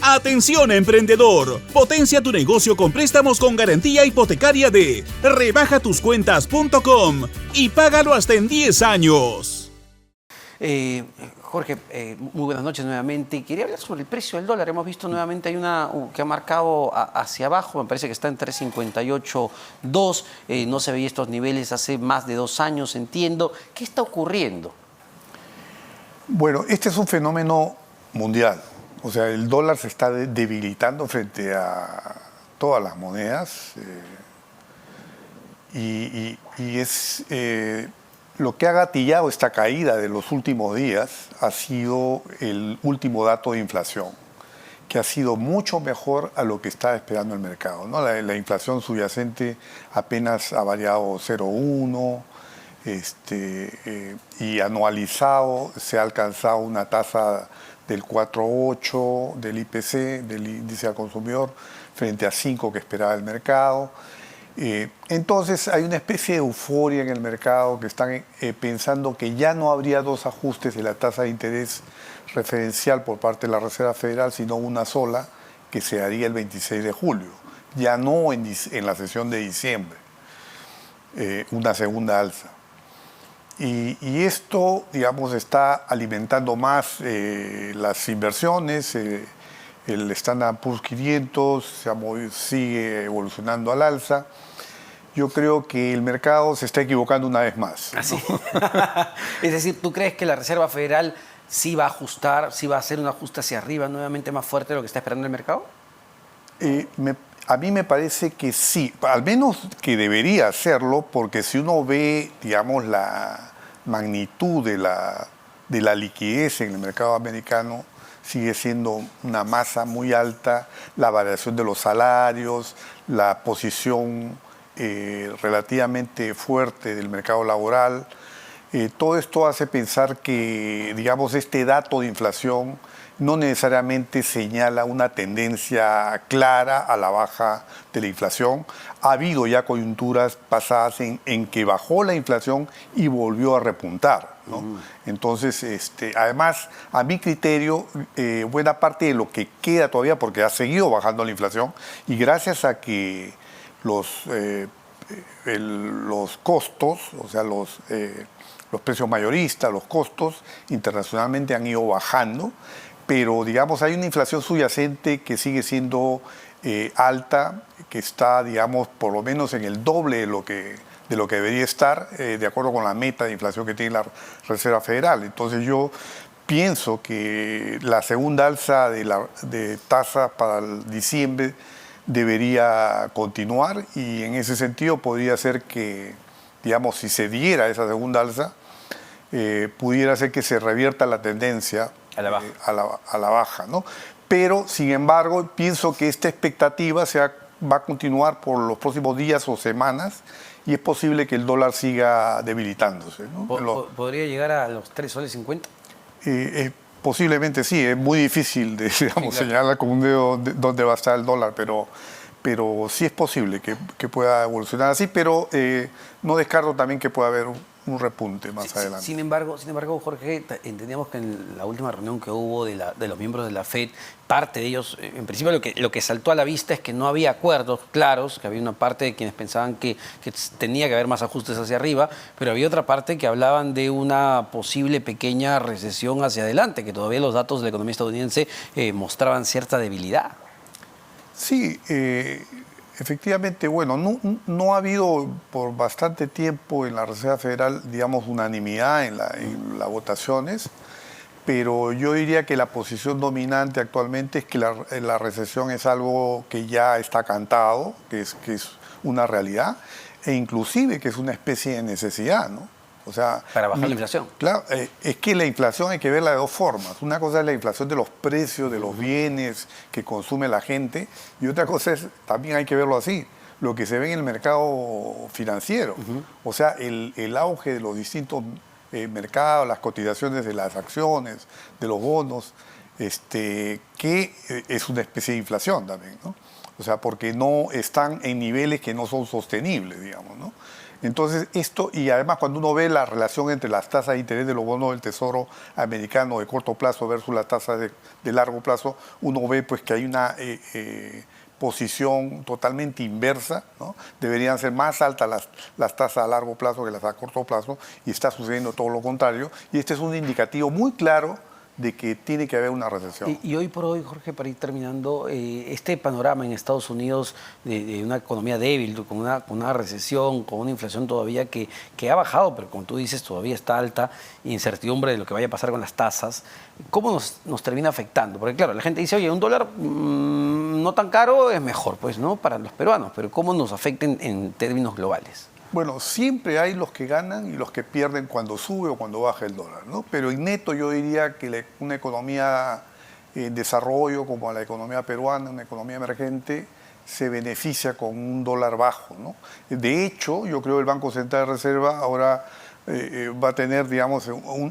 Atención emprendedor, potencia tu negocio con préstamos con garantía hipotecaria de rebajatuscuentas.com y págalo hasta en 10 años. Jorge, muy buenas noches nuevamente. Quería hablar sobre el precio del dólar. Hemos visto nuevamente hay una que ha marcado hacia abajo, me parece que está en 3.58.2. No se veía estos niveles hace más de 2 años, entiendo. ¿Qué está ocurriendo? Bueno, este es un fenómeno mundial. O sea, el dólar se está debilitando frente a todas las monedas y es lo que ha gatillado esta caída de los últimos días ha sido el último dato de inflación, que ha sido mucho mejor a lo que estaba esperando el mercado, ¿no? La inflación subyacente apenas ha variado 0,1 y anualizado se ha alcanzado una tasa del 4,8 del IPC, del índice al consumidor, frente a 5 que esperaba el mercado. Entonces hay una especie de euforia en el mercado que están pensando que ya no habría 2 ajustes de la tasa de interés referencial por parte de la Reserva Federal, sino una sola que se haría el 26 de julio, ya no en la sesión de diciembre, una segunda alza. Y esto, digamos, está alimentando más las inversiones. El Standard & Poor's 500 sigue evolucionando al alza. Yo creo que el mercado se está equivocando una vez más, ¿no? Así. Es decir, ¿tú crees que la Reserva Federal sí va a ajustar, sí va a hacer un ajuste hacia arriba nuevamente más fuerte de lo que está esperando el mercado? A mí me parece que sí, al menos que debería hacerlo, porque si uno ve, digamos, la magnitud de la liquidez en el mercado americano, sigue siendo una masa muy alta, la variación de los salarios, la posición relativamente fuerte del mercado laboral. Todo esto hace pensar que, digamos, este dato de inflación no necesariamente señala una tendencia clara a la baja de la inflación. Ha habido ya coyunturas pasadas en que bajó la inflación y volvió a repuntar, ¿no? Entonces, además, a mi criterio, buena parte de lo que queda todavía, porque ha seguido bajando la inflación, y gracias a que los costos, o sea, los precios mayoristas, los costos internacionalmente han ido bajando, pero digamos hay una inflación subyacente que sigue siendo alta, que está, digamos, por lo menos en el doble de lo que debería estar, de acuerdo con la meta de inflación que tiene la Reserva Federal. Entonces yo pienso que la segunda alza de tasa para el diciembre debería continuar, y en ese sentido podría ser que, digamos, si se diera esa segunda alza, pudiera ser que se revierta la tendencia a la baja, ¿no? Pero, sin embargo, pienso que esta expectativa va a continuar por los próximos días o semanas, y es posible que el dólar siga debilitándose, ¿no? ¿Podría llegar a los 3,50 soles? Posiblemente sí, es muy difícil de, digamos, señalar con un dedo dónde va a estar el dólar, pero sí es posible que pueda evolucionar así, pero no descarto también que pueda haber un repunte más adelante. Sin embargo, Jorge, entendíamos que en la última reunión que hubo de los miembros de la FED, parte de ellos, en principio lo que saltó a la vista es que no había acuerdos claros, que había una parte de quienes pensaban que tenía que haber más ajustes hacia arriba, pero había otra parte que hablaban de una posible pequeña recesión hacia adelante, que todavía los datos de la economía estadounidense mostraban cierta debilidad. Sí, efectivamente, bueno, no ha habido por bastante tiempo en la Reserva Federal, digamos, unanimidad en las votaciones, pero yo diría que la posición dominante actualmente es que la recesión es algo que ya está cantado, que es una realidad, e inclusive que es una especie de necesidad, ¿no? O sea, para bajar la inflación. Claro, es que la inflación hay que verla de dos formas. Una cosa es la inflación de los precios, de los bienes que consume la gente, y otra cosa es, también hay que verlo así, lo que se ve en el mercado financiero. O sea, el auge de los distintos mercados, las cotizaciones de las acciones, de los bonos, que es una especie de inflación también, ¿no? O sea, porque no están en niveles que no son sostenibles, digamos, ¿no? Entonces, esto, y además cuando uno ve la relación entre las tasas de interés de los bonos del Tesoro americano de corto plazo versus las tasas de largo plazo, uno ve pues que hay una posición totalmente inversa, ¿no? Deberían ser más altas las tasas a largo plazo que las a corto plazo, y está sucediendo todo lo contrario, y este es un indicativo muy claro de que tiene que haber una recesión. Y hoy por hoy, Jorge, para ir terminando, este panorama en Estados Unidos de una economía débil, con una recesión, con una inflación todavía que ha bajado, pero como tú dices, todavía está alta, incertidumbre de lo que vaya a pasar con las tasas, ¿cómo nos termina afectando? Porque claro, la gente dice, oye, un dólar no tan caro es mejor, pues, ¿no? Para los peruanos, pero ¿cómo nos afecta en términos globales? Bueno, siempre hay los que ganan y los que pierden cuando sube o cuando baja el dólar, ¿no? Pero en neto yo diría que una economía en desarrollo como la economía peruana, una economía emergente, se beneficia con un dólar bajo, ¿no? De hecho, yo creo que el Banco Central de Reserva ahora va a tener, digamos,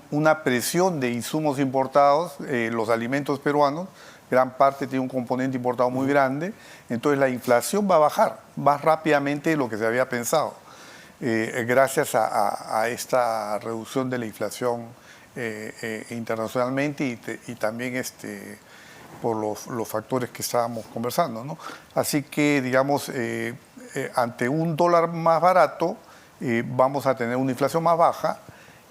una presión de insumos importados, los alimentos peruanos, gran parte tiene un componente importado muy grande, entonces la inflación va a bajar más rápidamente de lo que se había pensado. Gracias a esta reducción de la inflación internacionalmente y también por los factores que estábamos conversando, ¿no? Así que, digamos, ante un dólar más barato, vamos a tener una inflación más baja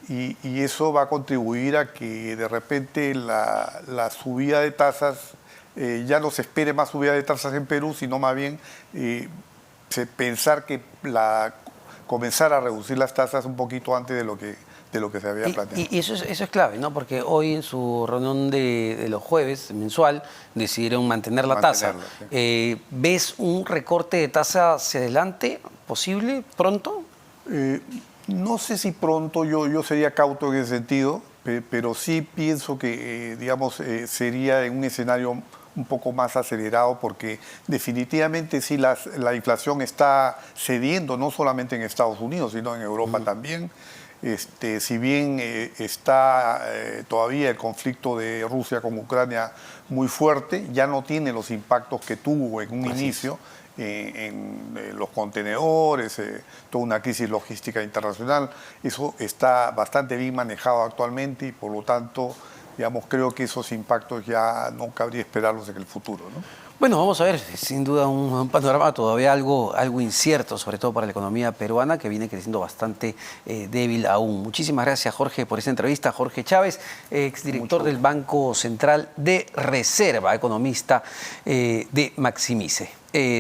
y eso va a contribuir a que de repente la subida de tasas, ya no se espere más subida de tasas en Perú, sino más bien pensar que comenzar a reducir las tasas un poquito antes de lo que se había planteado. Y eso es clave, ¿no? Porque hoy en su reunión de los jueves mensual decidieron mantener la tasa. Sí. ¿Ves un recorte de tasa hacia adelante posible pronto? No sé si pronto, yo sería cauto en ese sentido, pero sí pienso que, digamos, sería en un escenario un poco más acelerado, porque definitivamente sí la inflación está cediendo, no solamente en Estados Unidos, sino en Europa también. Si bien está todavía el conflicto de Rusia con Ucrania muy fuerte, ya no tiene los impactos que tuvo en un inicio en los contenedores, toda una crisis logística internacional. Eso está bastante bien manejado actualmente y por lo tanto, digamos, creo que esos impactos ya no cabría esperarlos en el futuro, ¿no? Bueno, vamos a ver, sin duda un panorama todavía algo incierto, sobre todo para la economía peruana, que viene creciendo bastante débil aún. Muchísimas gracias, Jorge, por esta entrevista. Jorge Chávez, exdirector del Banco Central de Reserva, economista de Maximice.